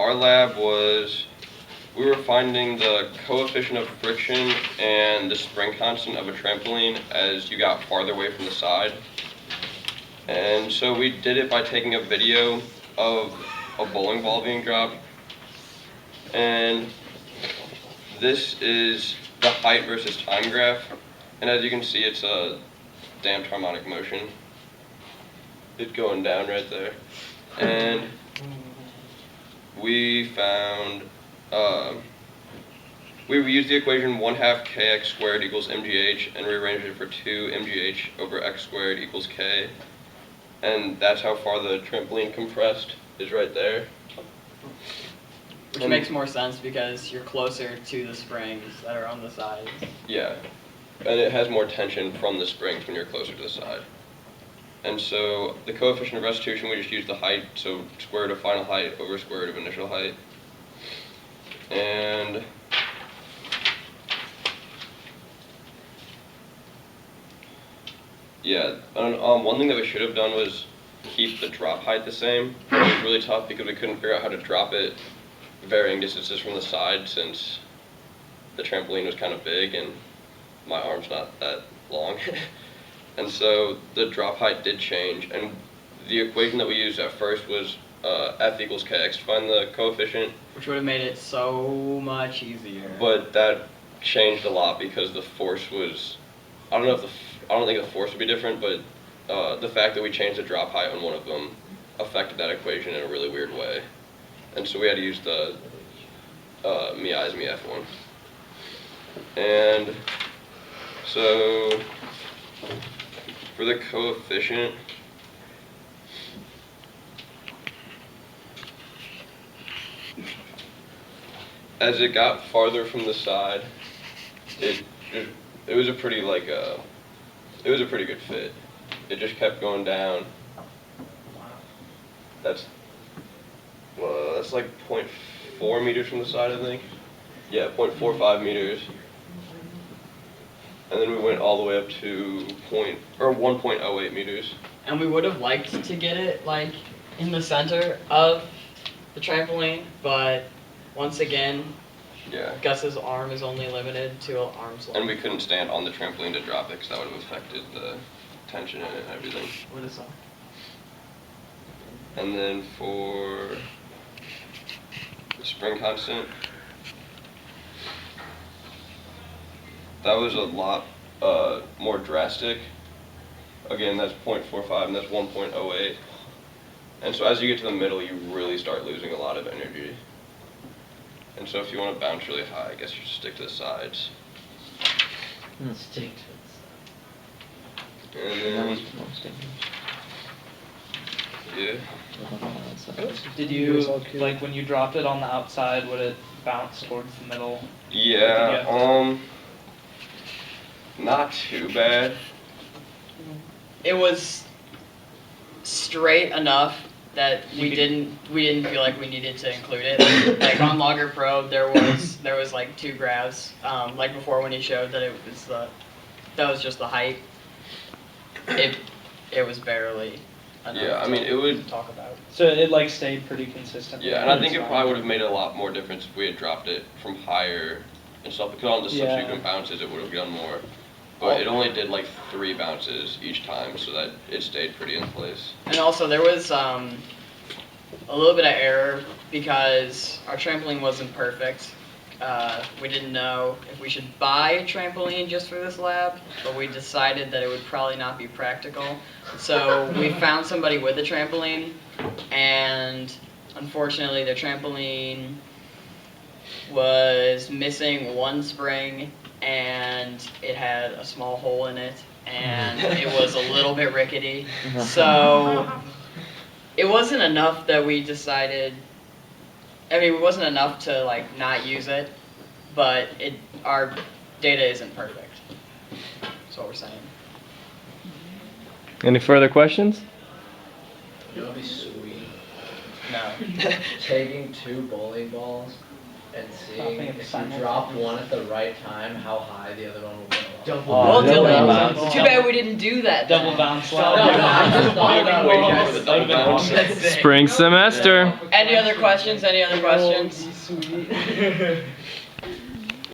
our lab was, we were finding the coefficient of friction and the spring constant of a trampoline as you got farther away from the side. And so we did it by taking a video of a bowling ball being dropped. And this is the height versus time graph. And as you can see, it's a damped harmonic motion. It's going down right there. And we found, we used the equation 1/2 kx squared equals mgh and rearranged it for 2 mgh over x squared equals k. And that's how far the trampoline compressed is right there. Which makes more sense because you're closer to the springs that are on the sides. Yeah, and it has more tension from the springs when you're closer to the side. And so the coefficient of restitution, we just use the height, so square root of final height over square root of initial height. And yeah, one thing that we should have done was keep the drop height the same. It was really tough because we couldn't figure out how to drop it varying distances from the side since the trampoline was kind of big and my arm's not that long. And so the drop height did change, and the equation that we used at first was F equals kx to find the coefficient. Which would have made it so much easier. But that changed a lot because the force was, I don't think the force would be different, but the fact that we changed the drop height on one of them affected that equation in a really weird way. And so we had to use the mi is mi f one. And so for the coefficient, as it got farther from the side, it was a pretty it was a pretty good fit. It just kept going down. That's like 0.4 meters from the side, I think. Yeah, 0.45 meters. And then we went all the way up to 1.08 meters. And we would have liked to get it like in the center of the trampoline, but once again, yeah, Gus's arm is only limited to an arm's length. And we couldn't stand on the trampoline to drop it because that would have affected the tension in it and everything. What is that? And then for the spring constant, that was a lot more drastic. Again, that's 0.45 and that's 1.08. And so as you get to the middle, you really start losing a lot of energy. And so if you want to bounce really high, I guess you just stick to the sides. Stick to And that was then, most yeah. Did you, like when you dropped it on the outside, would it bounce towards the middle? Yeah, not too bad. It was straight enough that we didn't feel like we needed to include it. Like on Logger Pro, there was like 2 graphs. Like before when he showed that it was that was just the height. It was barely enough. Yeah, I mean it would talk about. So it like stayed pretty consistent. Yeah, and I think it probably would have made a lot more difference if we had dropped it from higher and stuff, because on the subsequent bounces it would have done more. But it only did like 3 bounces each time, so that it stayed pretty in place. And also there was a little bit of error because our trampoline wasn't perfect. We didn't know if we should buy a trampoline just for this lab, but we decided that it would probably not be practical. So we found somebody with a trampoline, and unfortunately the trampoline was missing 1 spring, and it had a small hole in it, and it was a little bit rickety. So it wasn't enough that we decided, I mean, it wasn't enough to like not use it, but our data isn't perfect. That's what we're saying. Any further questions? It would be sweet. No. Taking 2 bowling balls and seeing Dropping it if you simultaneously. drop one at the right time, how high the other one will go. We'll do double it. bounce. Too bad we didn't do that. Double then. bounce No, slab. I just thought about Waiting it. for the double bounce. That's it. Spring semester. Any other questions? Any other questions? Sweet.